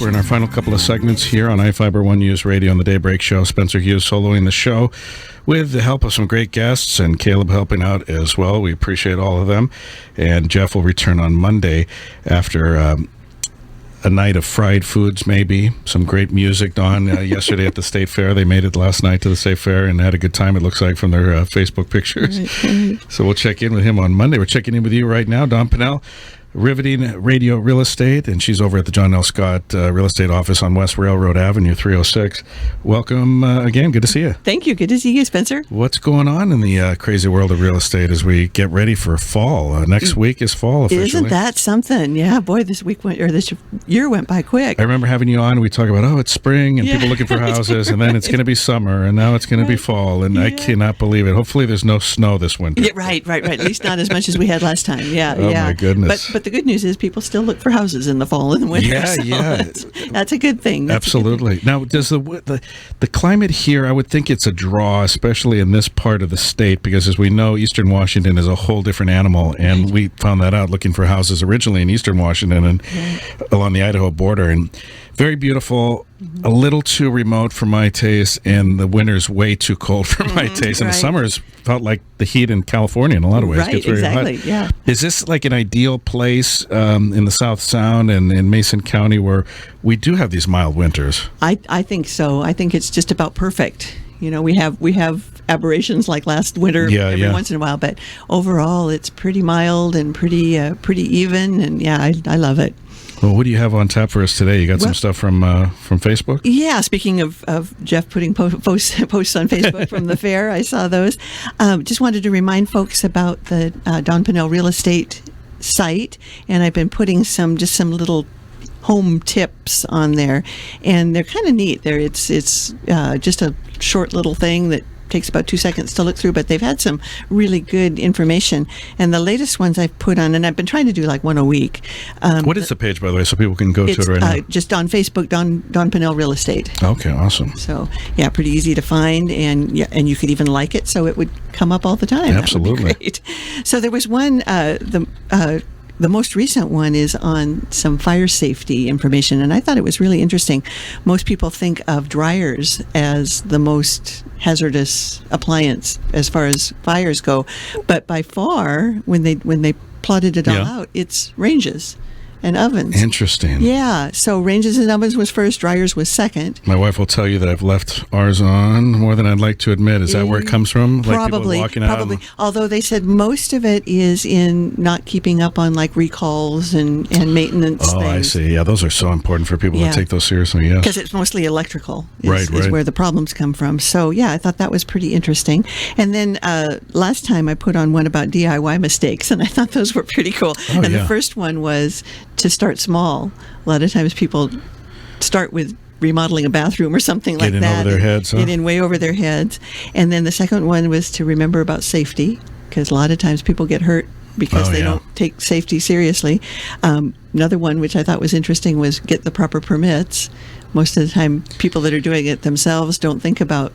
We're in our final couple of segments here on iFiber One News Radio on the Daybreak Show. Spencer Hughes soloing the show with the help of some great guests and Caleb helping out as well. We appreciate all of them. And Jeff will return on Monday after a night of fried foods, maybe. Some great music on yesterday at the State Fair. They made it last night to the State Fair and had a good time, it looks like, from their Facebook pictures. Right. So we'll check in with him on Monday. We're checking in with you right now, Dawn Pinnell, Riveting Radio Real Estate, and she's over at the John L. Scott Real Estate Office on West Railroad Avenue, 306. Welcome again. Good to see you. Thank you. Good to see you, Spencer. What's going on in the crazy world of real estate as we get ready for fall? Next week is fall officially. Isn't that something? Yeah, boy, this year went by quick. I remember having you on. We talk about, it's spring and people looking for houses, and then it's going to be summer, and now it's going to be fall, and I cannot believe it. Hopefully there's no snow this winter. Yeah, right. At least not as much as we had last time. Yeah, my goodness. But the good news is people still look for houses in the fall and the winter. Yeah. That's a good thing. Absolutely. Now, does the climate here, I would think it's a draw, especially in this part of the state, because as we know, Eastern Washington is a whole different animal, and we found that out looking for houses originally in Eastern Washington and along the Idaho border, and very beautiful, a little too remote for my taste, and the winter's way too cold for my taste, and the summers felt like the heat in California in a lot of ways. Right, it gets very exactly, hot. yeah. Is this like an ideal place in the South Sound and in Mason County where we do have these mild winters? I think so. I think it's just about perfect. You know, we have aberrations like last winter every once in a while, but overall it's pretty mild and pretty even, and I love it. Well, what do you have on tap for us today? You got some stuff from Facebook? Yeah, speaking of Jeff putting posts on Facebook from the fair, I saw those. Just wanted to remind folks about the Dawn Pinnell Real Estate site, and I've been putting some little home tips on there, and they're kind of neat. It's just a short little thing that takes about 2 seconds to look through, but they've had some really good information. And the latest ones I've put on, and I've been trying to do like one a week. What is the page, by the way, so people can go to it right now? Just on Facebook, Dawn Pinnell Real Estate. Okay, awesome. So, pretty easy to find, and you could even like it, so it would come up all the time. Absolutely. That would be great. So there was one, the most recent one is on some fire safety information, and I thought it was really interesting. Most people think of dryers as the most hazardous appliance as far as fires go, but by far, when they plotted it all out, it's ranges and ovens. Interesting. Yeah, so ranges and ovens was first, dryers was second. My wife will tell you that I've left ours on more than I'd like to admit. Is that where it comes from? Probably. Like people walking out Although they said most of it is in not keeping up on like recalls and maintenance things. I see. Yeah, those are so important for people to take those seriously, yes. Because it's mostly electrical is right. where the problems come from. So, I thought that was pretty interesting. And then last time I put on one about DIY mistakes, and I thought those were pretty cool. The first one was to start small. A lot of times people start with remodeling a bathroom or something like that. Get in over their heads, huh? Get in way over their heads. And then the second one was to remember about safety, because a lot of times people get hurt because they don't take safety seriously. Another one, which I thought was interesting, was get the proper permits. Most of the time, people that are doing it themselves don't think about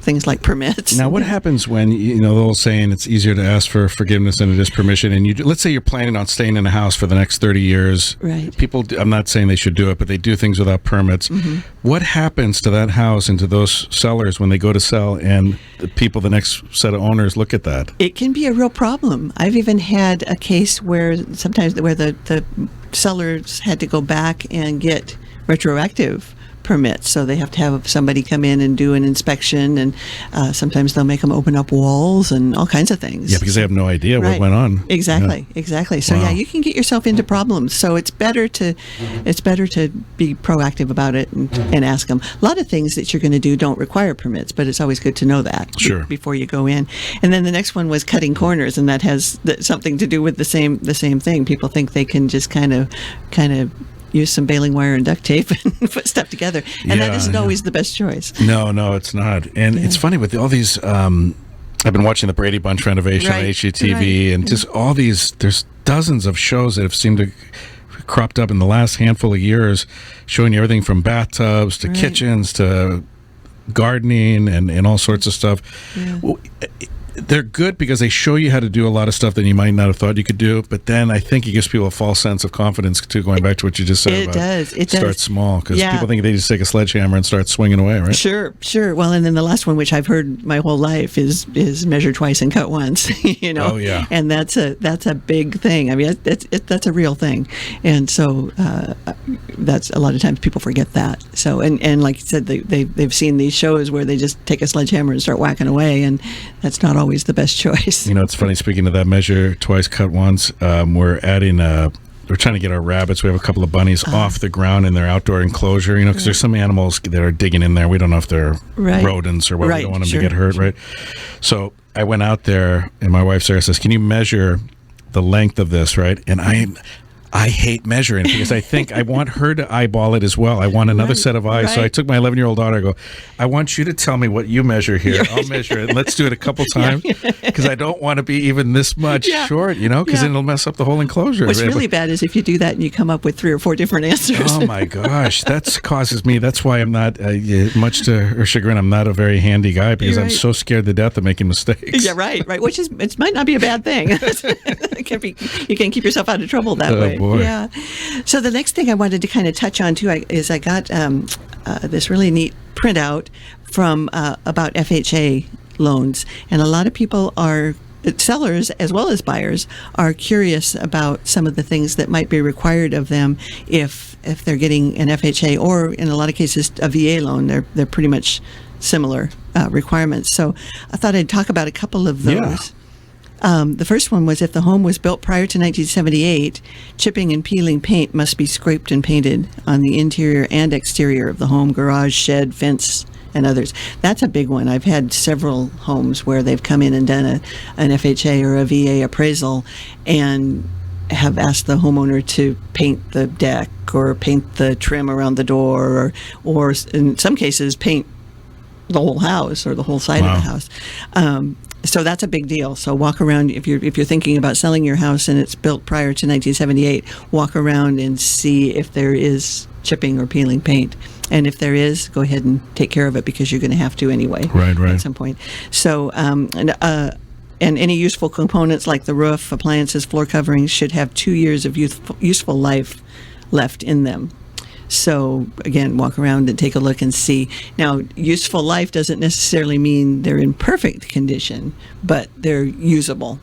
things like permits. Now, what happens when, the old saying, it's easier to ask for forgiveness than it is permission, and let's say you're planning on staying in a house for the next 30 years. Right. People, I'm not saying they should do it, but they do things without permits. Mm-hmm. What happens to that house and to those sellers when they go to sell and the next set of owners look at that? It can be a real problem. I've even had a case where the sellers had to go back and get retroactive permits, so they have to have somebody come in and do an inspection, and sometimes they'll make them open up walls and all kinds of things. Yeah, because they have no idea what went on. Exactly. So you can get yourself into problems. So it's better to be proactive about it and ask them. A lot of things that you're going to do don't require permits, but it's always good to know that before you go in. And then the next one was cutting corners, and that has something to do with the same thing. People think they can just kind of use some baling wire and duct tape and put stuff together. And that isn't always the best choice. No, it's not. And it's funny with all these, I've been watching the Brady Bunch renovation on HGTV, and just all these, there's dozens of shows that have seemed to cropped up in the last handful of years, showing you everything from bathtubs to kitchens to gardening and all sorts of stuff. Yeah. Well, they're good because they show you how to do a lot of stuff that you might not have thought you could do. But then I think it gives people a false sense of confidence too. Going back to what you just said, it does. Start small, because people think they just take a sledgehammer and start swinging away, right? Sure. Well, and then the last one, which I've heard my whole life, is measure twice and cut once. Oh yeah. And that's a big thing. I mean, that's a real thing, and so that's a lot of times people forget that. So and like you said, they've seen these shows where they just take a sledgehammer and start whacking away, and that's not always the best choice. It's funny, speaking of that measure twice, cut once, we're trying to get our rabbits. We have a couple of bunnies off the ground in their outdoor enclosure, because there's some animals that are digging in there. We don't know if they're rodents or what. We don't want them to get hurt, right? So I went out there, and my wife Sarah says, "Can you measure the length of this?" Right? And I hate measuring because I think I want her to eyeball it as well. I want another set of eyes. So I took my 11-year-old daughter. I go, "I want you to tell me what you measure here. I'll measure it. And let's do it a couple times, because I don't want to be even this much short, because then it'll mess up the whole enclosure." What's really bad is if you do that and you come up with 3 or 4 different answers. Oh my gosh, that causes me. That's why I'm not, much to her chagrin, I'm not a very handy guy, because I'm so scared to death of making mistakes. Yeah, right. Which it might not be a bad thing. You can keep yourself out of trouble that way. Boy. Yeah. So the next thing I wanted to kind of touch on too is I got this really neat printout from about FHA loans, and a lot of people are sellers as well as buyers are curious about some of the things that might be required of them if they're getting an FHA, or in a lot of cases a VA loan. They're pretty much similar requirements. So I thought I'd talk about a couple of those. Yeah. The first one was, if the home was built prior to 1978, chipping and peeling paint must be scraped and painted on the interior and exterior of the home, garage, shed, fence, and others. That's a big one. I've had several homes where they've come in and done an FHA or a VA appraisal and have asked the homeowner to paint the deck or paint the trim around the door, or in some cases paint the whole house or the whole side of the house. So that's a big deal. So walk around, if you're thinking about selling your house and it's built prior to 1978, walk around and see if there is chipping or peeling paint. And if there is, go ahead and take care of it, because you're going to have to anyway at some point. So and any useful components like the roof, appliances, floor coverings should have 2 years of useful life left in them. So, again, walk around and take a look and see. Now, useful life doesn't necessarily mean they're in perfect condition, but they're usable.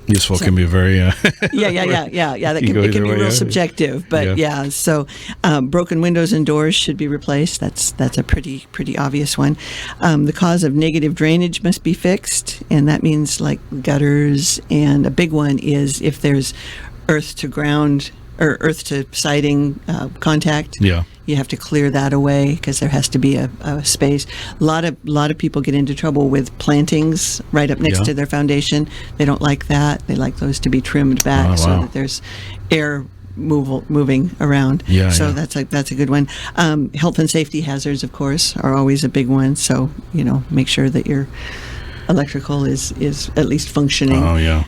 Useful can be very... Yeah. It can be real subjective, but so broken windows and doors should be replaced. That's a pretty obvious one. The cause of negative drainage must be fixed, and that means like gutters. And a big one is if there's earth to ground or earth to siding contact. Yeah. You have to clear that away, because there has to be a space. A lot of people get into trouble with plantings right up next to their foundation. They don't like that. They like those to be trimmed back so that there's air moving around. That's a good one. Health and safety hazards, of course, are always a big one. So make sure that your electrical is at least functioning.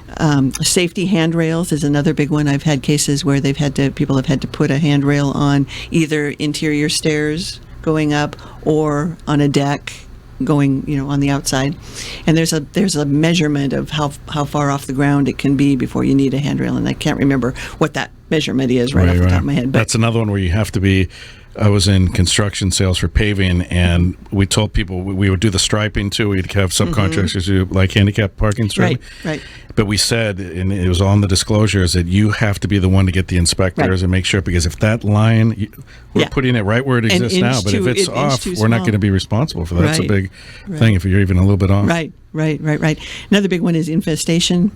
Safety handrails is another big one. I've had cases where people have had to put a handrail on either interior stairs going up or on a deck going, on the outside. And there's a measurement of how far off the ground it can be before you need a handrail, and I can't remember what that measurement is off the top of my head. But that's another one where you have to be. I was in construction sales for paving, and we told people we would do the striping too. We'd have subcontractors do like handicap parking striping. Right. But we said, and it was all in the disclosures, that you have to be the one to get the inspectors and make sure, because if that line, we're putting it right where it exists now, but if it's off, we're not going to be responsible for that. That's a big thing if you're even a little bit off. Right. Another big one is infestation.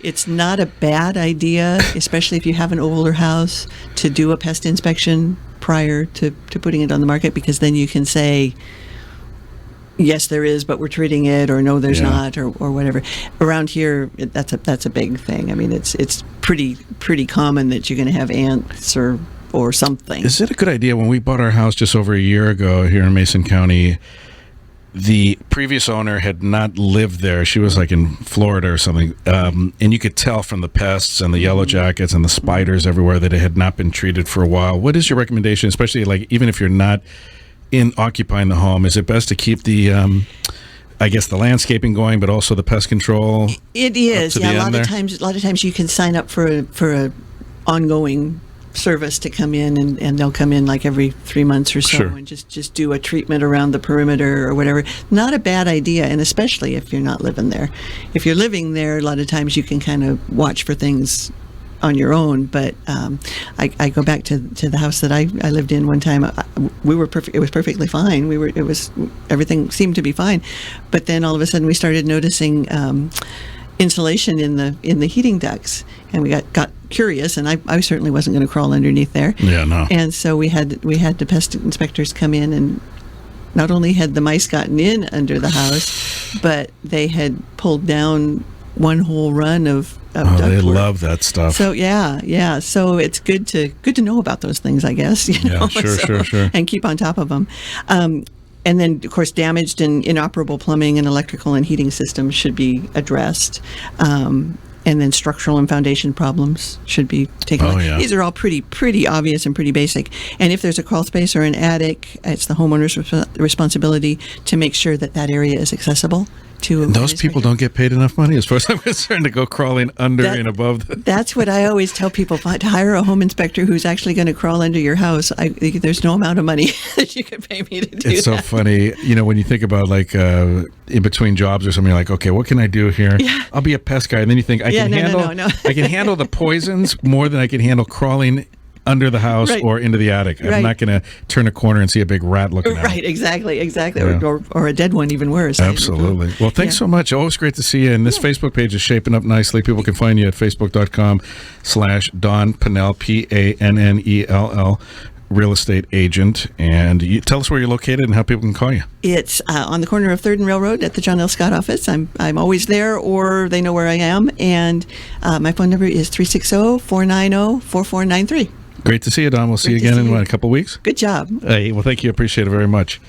It's not a bad idea, especially if you have an older house, to do a pest inspection prior to putting it on the market, because then you can say, yes, there is, but we're treating it, or no, there's not, or whatever. Around here, that's a big thing. I mean, it's pretty common that you're going to have ants or something. Is it a good idea? When we bought our house just over a year ago here in Mason County, the previous owner had not lived there. She was like in Florida or something. And you could tell from the pests and the yellow jackets and the spiders everywhere that it had not been treated for a while. What is your recommendation, especially like even if you're not occupying the home? Is it best to keep the I guess the landscaping going, but also the pest control. It is, to the yeah. end there? A lot of times you can sign up for a ongoing service to come in, and they'll come in like every 3 months or so, Sure. and just do a treatment around the perimeter or whatever. Not a bad idea, and especially if you're not living there. If you're living there, a lot of times you can kind of watch for things on your own. But I go back to the house that I lived in one time. We were perfect. It was perfectly fine. Everything seemed to be fine, but then all of a sudden we started noticing insulation in the heating ducts, and we got curious, and I certainly wasn't going to crawl underneath there. Yeah, no. And so we had the pest inspectors come in, and not only had the mice gotten in under the house, but they had pulled down one whole run of ductwork. They love that stuff. So yeah. So it's good to know about those things, I guess. Sure. And keep on top of them. And then, of course, damaged and inoperable plumbing and electrical and heating systems should be addressed. And then structural and foundation problems should be taken. Yeah. These are all pretty obvious and pretty basic. And if there's a crawl space or an attic, it's the homeowner's responsibility to make sure that area is accessible. Those people don't get paid enough money, as far as I'm concerned, to go crawling under and above. That's what I always tell people: to hire a home inspector who's actually going to crawl under your house. There's no amount of money that you could pay me to do that. It's so funny, when you think about like in between jobs or something, you're like, okay, what can I do here? Yeah. I'll be a pest guy, and then you think I can handle no. I can handle the poisons more than I can handle crawling under the house or into the attic. I'm not going to turn a corner and see a big rat looking at me. Right, exactly. Yeah. Or a dead one, even worse. Absolutely. Well, thanks so much. Always great to see you. And this Facebook page is shaping up nicely. People can find you at facebook.com/Don Pannell, Pannell, real estate agent. And you tell us where you're located and how people can call you. It's on the corner of 3rd and Railroad at the John L. Scott office. I'm always there, or they know where I am. And my phone number is 360-490-4493. Great to see you, Don. We'll see you again in a couple of weeks. Good job. Hey, well, thank you. Appreciate it very much.